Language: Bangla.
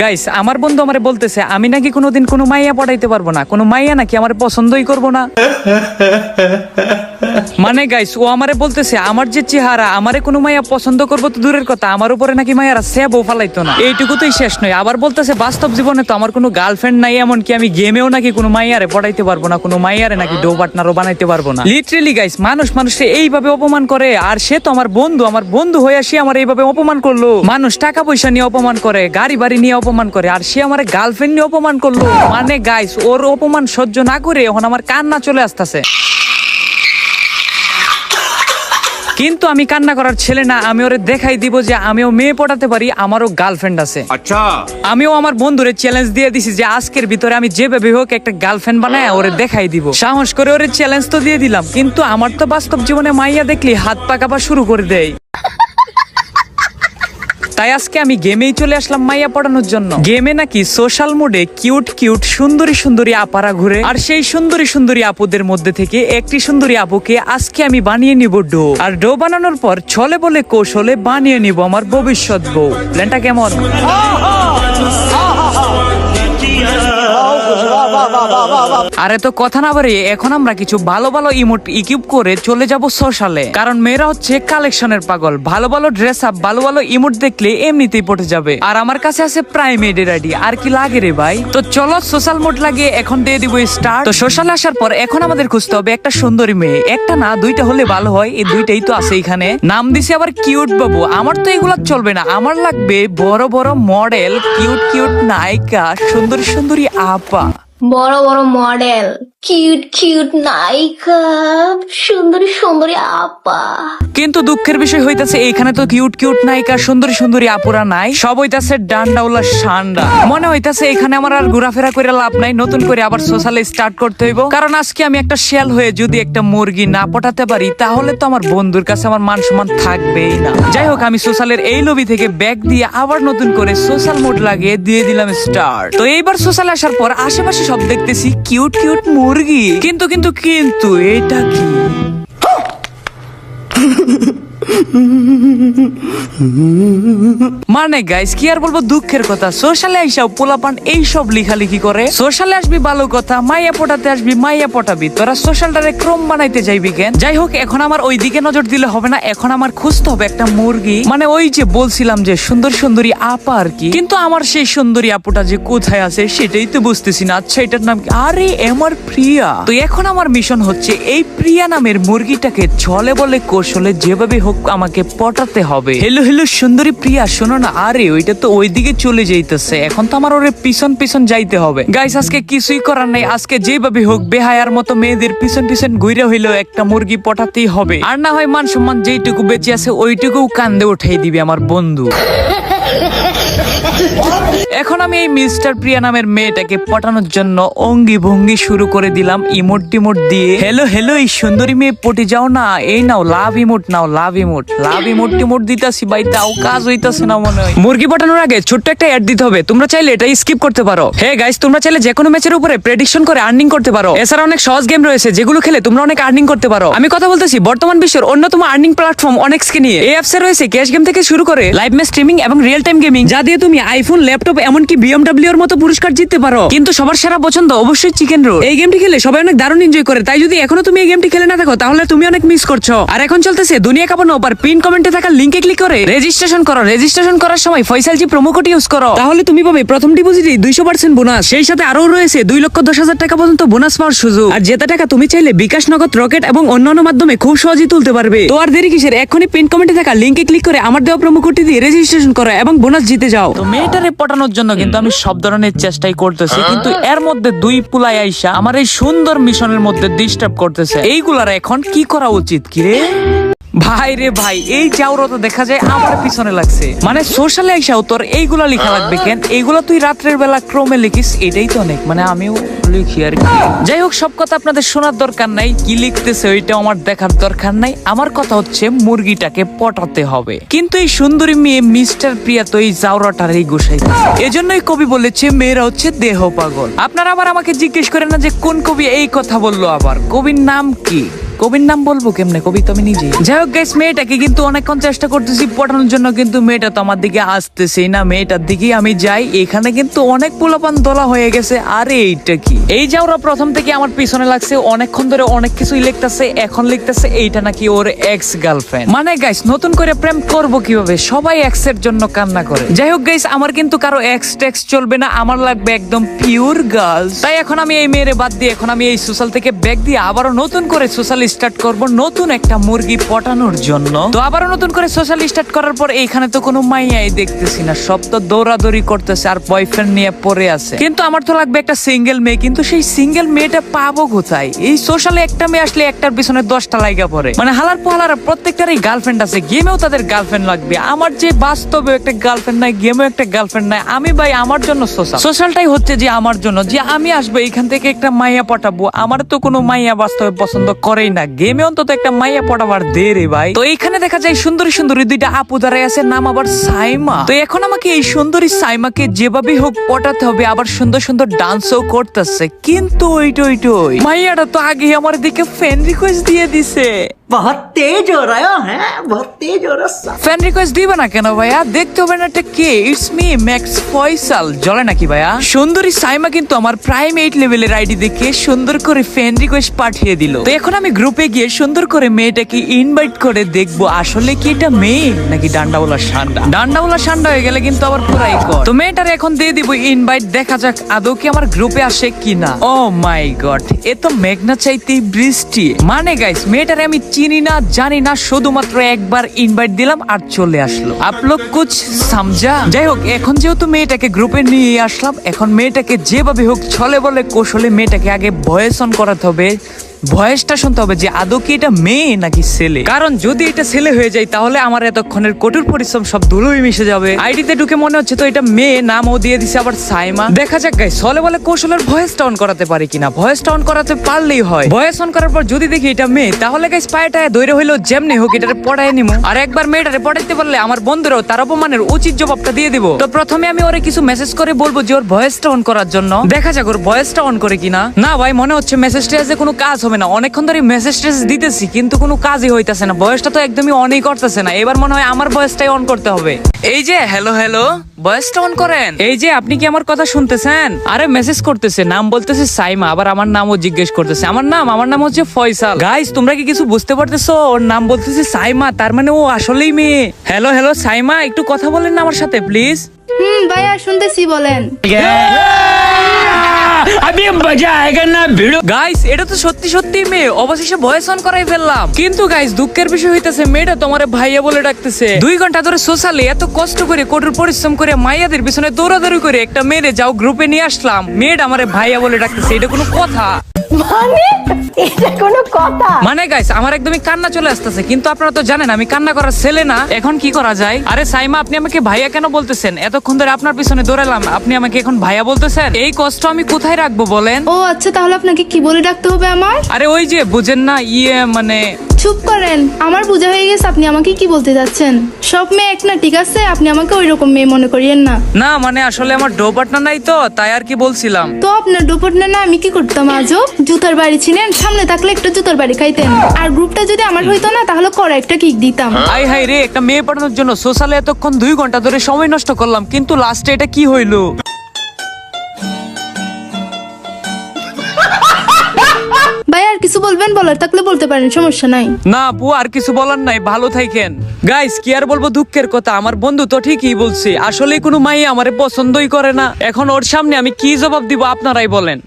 গাইস, আমার বন্ধু আমারে বলতেছে আমি নাকি কোনোদিন কোনো মাইয়া পড়াইতে পারবো না, কোনো মাইয়া নাকি আমার পছন্দই করবো না। মানে গাইস, ও আমারে বলতেছে আমার যে চেহারা, আমারে কোনো মাইয়া পছন্দ করবো তো দূরের কথা, আমার উপরে নাকি মাইয়ারা সেবও ফালাইতো না। এইটুকুতেই শেষ নয়, আবার বলতেছে বাস্তব জীবনে তো আমার কোনো গার্লফ্রেন্ড নাই, এমনকি আমি গেমেও নাকি কোনো মাইয়ারে পড়াইতে পারবো না, কোনো মাইয়ারে নাকি ডো পার্টনারও বানাইতে পারবো না। লিটারেলি গাইস, মানুষকে এইভাবে অপমান করে, আর সে তো আমার বন্ধু হয়ে সে আমার এইভাবে অপমান করলো। মানুষ টাকা পয়সা নিয়ে অপমান করে, গাড়ি বাড়ি নিয়ে অপমান করে, আর সে আমার গার্লফ্রেন্ড নিয়ে অপমান করলো। মানে গাইস, ওর অপমান সহ্য না করে এখন আমার কান্না চলে আসতেছে। কিন্তু আমি কান্না করার ছেলে না, আমি ওরে দেখাই দিব যে আমিও মেয়ে পটাতে পারি, আমারও গার্লফ্রেন্ড আছে। আচ্ছা, আমিও আমার বন্ধুরে চ্যালেঞ্জ দিয়ে দিছি যে আজকের ভিতরে আমি যেভাবে হোক একটা গার্লফ্রেন্ড বানায় ওরে দেখাই দিব। সাহস করে ওরে চ্যালেঞ্জ তো দিয়ে দিলাম, কিন্তু আমার তো বাস্তব জীবনে মাইয়া দেখলি হাত পা কাঁপা শুরু করে দেয়। তাই আজকে আমি গেমেই চলে আসলাম মাইয়া পড়ানোর জন্য। গেমে নাকি সোশ্যাল মোডে কিউট সুন্দরী আপারা ঘুরে, আর সেই সুন্দরী আপুদের মধ্যে থেকে একটি সুন্দরী আপুকে আজকে আমি বানিয়ে নিব ডো। আর ডো বানানোর পর ছলে বলে কৌশলে বানিয়ে নিব আমার ভবিষ্যৎ বউ। প্ল্যানটা কেমন? আরে তো কথা না বাড়িয়ে এখন আমরা কিছু ভালো ইমোট ইকুইপ করে চলে যাব সোশ্যালে, কারণ মেয়েরা হচ্ছে কালেকশনের পাগল। ভালো ড্রেস আপ, ভালো ইমোট দেখলে এমনিতেই পড়ে যাবে। আর আমার কাছে আছে প্রাইম এডের আইডি, আর কি লাগে রে ভাই? তো চলো সোশ্যাল মোড লাগিয়ে এখন দিয়ে দিব স্টার্ট। তো সোশ্যালে আসার পর এখন আমাদের খুঁজতে হবে একটা সুন্দরী মেয়ে, একটা না দুইটা হলে ভালো হয়, এই দুইটাই তো আছে এখানে। নাম দিছি আবার কিউট বাবু। আমার তো এগুলা চলবে না, আমার লাগবে বড় মডেল, কিউট নায়িকা, সুন্দরী আপা। বড় মডেল, কিউট নায়িকা, সুন্দরী আপা। কিন্তু দুঃখের বিষয় হইতাছে এখানে তো কিউট নায়িকা, সুন্দরী আপুরা নাই, সব হইতাছে ডান্ডাওলা সান্ডা। মনে হইতাছে এখানে আমার আর ঘোরাফেরা করে লাভ নাই, নতুন করে আবার সোশ্যালে স্টার্ট করতে হইব। কারণ আজকে আমি একটা শিয়াল হয়ে যদি একটা মুরগি না পটাতে পারি, তাহলে তো আমার বন্ধুর কাছে আমার মান সম্মান থাকবেই না। যাই হোক, আমি সোশ্যালের এই লবি থেকে ব্যাক দিয়ে আবার নতুন করে সোশ্যাল মোড লাগিয়ে দিয়ে দিলাম স্টার্ট। তো এইবার সোশ্যালে আসার পর আশেপাশে সব দেখতেছি কিউট মুরগি, কিন্তু এটা কি? মানে গাইস, কি আর বলবো, দুঃখের কথা, সোশ্যালে আইসাও পোলাপান এইসব লিখালিখি করে। সোশ্যালে আসবি ভালো কথা, মাইয়া পটাতে আসবি, মাইয়া পটাবি, তোরা সোশ্যালটারে ক্রম বানাইতে যাইবি কেন? যাই হোক, এখন আমার ওই দিকে নজর দিলে হবে না, এখন আমার খুঁজতে হবে একটা মুরগি। মানে ওই যে বলছিলাম যে সুন্দরী আপা আর কি, কিন্তু আমার সেই সুন্দরী আপুটা যে কোথায় আছে সেটাই তো বুঝতেছি না। আচ্ছা, এটার নাম কি? আরে আমার প্রিয়া। তো এখন আমার মিশন হচ্ছে এই প্রিয়া নামের মুরগিটাকে ছলে বলে কৌশলে যেভাবে হোক আমাকে পটাতে হবে। হেলো সুন্দরী প্রিয়া, শোনো না। আরে ওইটা তো ওইদিকে চলে যাইতেছে, এখন তো আমার ওরে পিছন যাইতে হবে। গাইস, আজকে কিছুই করার নাই, আজকে যেভাবে হোক বেহায়ার মতো মেয়েদের পিছন ঘুরে হইলেও একটা মুরগি পটাতেই হবে। আর না হয় মান সম্মান যেইটুকু বেঁচে আছে ওইটুকু কান্দে উঠাই দিবে আমার বন্ধু। এখন আমি এই মিস্টার প্রিয়া নামের মেয়েটাকে পটানোর জন্য অঙ্গি ভঙ্গি শুরু করে দিলাম ইমোট দিয়ে। হেলো এই সুন্দরী মেয়ে পটে যাও না, এই নাও লাভ ইমোট, টিমোট দিতাছি ভাই, তাও কাজ হইতাছে না মনে হয়। মুরগি পটানোর আগে ছোট্ট একটা অ্যাড দিতে হবে, তোমরা চাইলে এটা স্কিপ করতে পারো। হে গাইস, তোমরা চাইলে যে কোনো ম্যাচের উপরে প্রেডিকশন করে আর্নিং করতে পারো। এছাড়া অনেক সহজ গেম রয়েছে যেগুলো খেলে তোমরা অনেক আর্নিং করতে পারো। আমি কথা বলতেছি বর্তমান বিশ্বের অন্যতম আর্নিং প্ল্যাটফর্ম অনেক্সকে নিয়ে। এই অ্যাপসে রয়েছে ক্যাশ গেম থেকে শুরু করে লাইভ ম্যাচ স্ট্রিমিং এবং রিয়েল টাইম গেমিং, যা দিয়ে তুমি আইফোন, ল্যাপটপ, এমনকি BMW এর মতো পুরস্কার জিততে পারো। কিন্তু সবার সেরা পছন্দ অবশ্যই চিকেন রোল। এই গেমটি খেলে সবাই অনেক দারুণ এনজয় করে, তাই যদি এখনো তুমি এই গেমটি খেলে না থাকো তাহলে তুমি অনেক মিস করছো। আর এখন চলতেছে দুনিয়া কাঁপানো অফার, পিন কমেন্টে থাকা লিংকে ক্লিক করে রেজিস্ট্রেশন করো। রেজিস্ট্রেশন করার সময় ফয়সালজি প্রোমো কোড ইউজ করো, তাহলে তুমি পাবে প্রথম ডিপোজিটে 200% বোনাস, সেই সাথে আরো রয়েছে 2,10,000 টাকা পর্যন্ত বোনাস পাওয়ার সুযোগ। আর যেটা টাকা তুমি চাইলে বিকাশ, নগদ, রকেট এবং অন্যান্য মাধ্যমে খুব সহজেই তুলতে পারবে। তো আর দেরি কিসের, এখনই পিন কমেন্টে থাকা লিংকে ক্লিক করে আমার দেওয়া প্রোমো কোডটি দিয়ে রেজিস্ট্রেশন করো এবং বোনাস জিতে যাও। তো মেয়েটারে পটানোর জন্য কিন্তু আমি সব ধরনের চেষ্টাই করতেছি, কিন্তু এর মধ্যে দুই পুলাই আইসা আমার এই সুন্দর মিশনের মধ্যে ডিস্টার্ব করতেছে। এইগুলার এখন কি করা উচিত? কি রে ভাই রে ভাই, এই চাউরতা দেখা যায় আমার পিছনে লাগছে। মানে সোশ্যালে আইসাও তোর এইগুলা লেখা লাগবে কেন? এইগুলা তুই রাত্রের বেলা ক্রমে লিখিস, এটাই তো অনেক। মানে আমিও লিখি আর কি। যাই হোক, সব কথা আপনাদের শোনার দরকার নাই, কি লিখতেছে ওইটা আমার দেখার দরকার নাই। আমার কথা হচ্ছে মুরগিটাকে পটাতে হবে। কিন্তু এই সুন্দরী মেয়ে মিস্টার প্রিয়া তো এই চাউরাটারই গোসাইতেছে। এজন্যই কবি বলেছে মেয়েরা হচ্ছে দেহ পাগল। আপনারা আবার আমাকে জিজ্ঞেস করেন না যে কোন কবি এই কথা বললো, আবার কবির নাম কি? কবির নাম বলবো কেমনে, কবি তো আমি নিজে। যাই হোক গাইস, মেয়েটাকে কিন্তু অনেকক্ষণ চেষ্টা করতেছি পটানোর জন্য, কিন্তু মেয়েটা তো আমার দিকে আসতেছেই না। মেয়েটার দিকে আমি যাই, এখানে কিন্তু অনেক পোলাপান দলা হয়ে গেছে। আরে এইটা কি? এই যে ওরা প্রথম থেকে আমার পিছনে লাগছে, অনেকক্ষণ ধরে অনেক কিছুই লিখতেছে। এখন লিখতেছে এইটা নাকি ওর এক্স গার্লফ্রেন্ড। মানে গাইস, নতুন করে প্রেম করবো কিভাবে? সবাই এক্স এর জন্য কান্না করে। যাই হোক গাইস, আমার কিন্তু কারো এক্স টেক্স চলবে না, আমার লাগবে একদম পিওর গার্লস। তাই এখন আমি এই মেয়েরে বাদ দিয়ে এখন আমি এই সোশ্যাল থেকে ব্যাক দিয়ে আবারও নতুন করে সোশ্যাল স্টার্ট করব, নতুন একটা মুরগি পটানোর জন্য। তো আবারও নতুন করে সোশ্যাল স্টার্ট করার পর এইখানে তো কোনো মাইয়াই দেখতেছি না, সব তো দৌড়াদৌড়ি করতেছে আর বয়ফ্রেন্ড নিয়ে পড়ে আছে। কিন্তু আমার তো লাগবে একটা সিঙ্গেল মেয়ে, কিন্তু সেই সিঙ্গেল মেয়েটা পাবো কোথায়? এই সোশ্যালে একটা মেয়ে আসলে একটার পিছনে 10টা লাইগা পড়ে। মানে হালার পোহালারা প্রত্যেকটারই গার্লফ্রেন্ড আছে, গেমেও তাদের গার্লফ্রেন্ড লাগবে। আমার যে বাস্তবে একটা গার্লফ্রেন্ড নাই, গেমেও একটা গার্লফ্রেন্ড নাই। আমি ভাই আমার জন্য সোশ্যালটাই হচ্ছে যে আমার জন্য, যে আমি আসবো এখান থেকে একটা মাইয়া পটাবো। আমার তো কোনো মাইয়া বাস্তবে পছন্দ করেই না, গেমে অন্তত একটা মাইয়া পটাবার দে রে ভাই। তো এইখানে দেখা যায় সুন্দরী সুন্দরী দুইটা আপু দাঁড়ায় আছে, নাম আবার সাইমা। তো এখন আমাকে এই সুন্দরী সাইমাকে যেভাবে হোক পটাতে হবে, আবার সুন্দর সুন্দর ডান্সও করতেছে। কিন্তু ওই মাইয়াটা তো আগে আমার দিকে ফ্রেন্ড রিকোয়েস্ট দিয়ে দিছে। बहुत तेज हो रहा है, बहुत तेज हो रहा है। ফ্রেন্ড রিকোয়েস্ট দিবে না কেন ভাইয়া? দেখতে হবে না এটা কে? It's me Max Faisal. জলে নাকি ভাইয়া? সুন্দরী সাইমা কিন্তু আমার প্রাইম 8 লেভেলের আইডি দেখে সুন্দর করে ফ্রেন্ড রিকোয়েস্ট পাঠিয়ে দিল। তো এখন আমি গ্রুপে গিয়ে সুন্দর করে মেয়েটাকে ইনভাইট করে দেখবো আসলে কি এটা মেয়ে নাকি ডান্ডাওয়ালা সান্ডা। ডান্ডাওয়ালা সান্ডা হয়ে গেলে কিন্তু আবার পুরাই কর। তো মেয়েটার এখন দিয়ে দিব ইনভাইট, দেখা যাক আদৌ কি আমার গ্রুপে আসে কিনা। ও মাই গড, এ তো মেঘনা চাইতেই বৃষ্টি। মানে গাইস, মেয়েটারে আমি চিনি না জানি না, শুধুমাত্র একবার ইনভাইট দিলাম আর চলে আসলো। আপ লোগ কুছ সমঝা? যাই হোক, এখন যেহেতু মেয়েটাকে গ্রুপে নিয়ে আসলাম, এখন মেয়েটাকে যেভাবে হোক ছলে বলে কৌশলে মেয়েটাকে আগে ভয়েস অন করাতে হবে। ভয়েসটা শুনতে হবে যে আদৌ কি এটা মেয়ে নাকি ছেলে। কারণ যদি এটা ছেলে হয়ে যায় তাহলে আমার এতক্ষণের কঠোর পরিশ্রম সব ধুলোই মিশে যাবে। আইডিতে ঢুকে মনে হচ্ছে তো এটা মেয়ে, নামও দিয়ে দিছে আবার সাইমা। দেখা যাক গাইস, ছলে বলে কৌশলের ভয়েসটা অন করাতে পারি কিনা। ভয়েসটা অন করাতে পারলেই হয়। ভয়েস অন করার পর যদি দেখি এটা মেয়ে, তাহলে গাইস পায়েটায় দৈরে হইলো যেমনি হোক এটারে পড়ায় নিমু। আর একবার মেয়েটারে পড়াইতে পারলে আমার বন্ধুরাও তার অপমানের উচিত জবাবটা দিয়ে দিব। তো প্রথমে আমি ওরে কিছু মেসেজ করে বলবো যে ওর ভয়েসটা অন করার জন্য। দেখা যাক ওর ভয়েসটা অন করে কিনা। না ভাই, মনে হচ্ছে মেসেজটা যে কোনো কাজ হবে না। অনেকক্ষণ ধরে মেসেজ দিতেছি কিন্তু কোনো কাজই হইতাছে না। ভয়েসটা তো একদমই অনই করতেছে না। এবার মনে হয় আমার ভয়েসটাই অন করতে হবে। এই যে হ্যালো হ্যালো, ভয়েসটা অন করেন। এই যে আপনি কি আমার কথা শুনতেছেন? আরে মেসেজ করতেছে, নাম বলতেছে সাইমা, আবার আমার নামও জিজ্ঞেস করতেছে। আমার নাম হচ্ছে ফয়সাল। গাইস, তোমরা কি কিছু বুঝতে পারতেছো? ওর নাম বলতেছে সাইমা, তার মানে ও আসলেই মেয়ে। হ্যালো হ্যালো সাইমা, একটু কথা বলেন না আমার সাথে প্লিজ। ভাইয়া শুনতেছি, বলেন। আমি মজা আয়েগা না ভিড়ো। গাইস, এটা তো সত্যি সত্যি মেয়ে। অবশেষে ভয়েস অন করাই ফেললাম। কিন্তু গাইস, দুঃখের বিষয় হইতাছে মেয়েটা তোমার ভাইয়া বলে ডাকতেছে। 2 ঘন্টা ধরে সোশ্যালে এত কষ্ট করে কঠোর পরিশ্রম করে মাইয়াদের পিছনে দৌড়াদৌড়ি করে একটা মেয়েরে যাও গ্রুপে নিয়ে আসলাম, মেয়েটা আমারে ভাইয়া বলে ডাকতেছে। এটা কোনো কথা? মানে গাইস, আমার একদমই কান্না চলে আসতেছে। কিন্তু আপনারা তো জানেন আমি কান্না করার ছেলে না। এখন কি করা যায়? আরে সাইমা, আপনি আমাকে ভাইয়া কেন বলতেছেন? এতক্ষণ ধরে আপনার পিছনে দৌড়ালাম, আপনি আমাকে এখন ভাইয়া বলতেছেন? এই কষ্ট আমি কোথায় রাখবো বলেন? ও আচ্ছা, তাহলে আপনাকে কি বলে ডাকতে হবে আমার? আরে ওই যে বুঝেন না, মানে চুপ করেন, আমার বোঝা হয়ে গেছে আপনি আমাকে কি বলতে যাচ্ছেন। সব মেয়ে এক না, ঠিক আছে? আপনি আমাকে ওই রকম মেয়ে মনে করিয়েন না। না মানে আসলে আমার ডো পার্টনার নাই তো, তাই আর কি বলছিলাম। তো আপনার ডুপট না আমি কি করতাম? আজও জুতার বাড়ি ছিলেন, সামনে থাকলে একটা জুতার বাড়ি খাইতেন। আর গ্রুপটা যদি আমার হইতো না, তাহলে করা একটা কিক দিতাম। আই হাই রে, একটা মেয়ে পাঠানোর জন্য সোশ্যালে এতক্ষণ 2 ঘন্টা ধরে সময় নষ্ট করলাম, কিন্তু লাস্টে এটা কি হইলো? ভাই আর কিছু বলবেন? বলার থাকলে বলতে পারেন, সমস্যা নাই। না আপু, আর কিছু বলার নাই, ভালো থাকেন। গাইস, কি আর বলবো, দুঃখের কথা, আমার বন্ধু তো ঠিকই বলছে। আসলে কোনো মাই আমারে পছন্দই করে না। এখন ওর সামনে আমি কি জবাব দিব আপনারাই বলেন।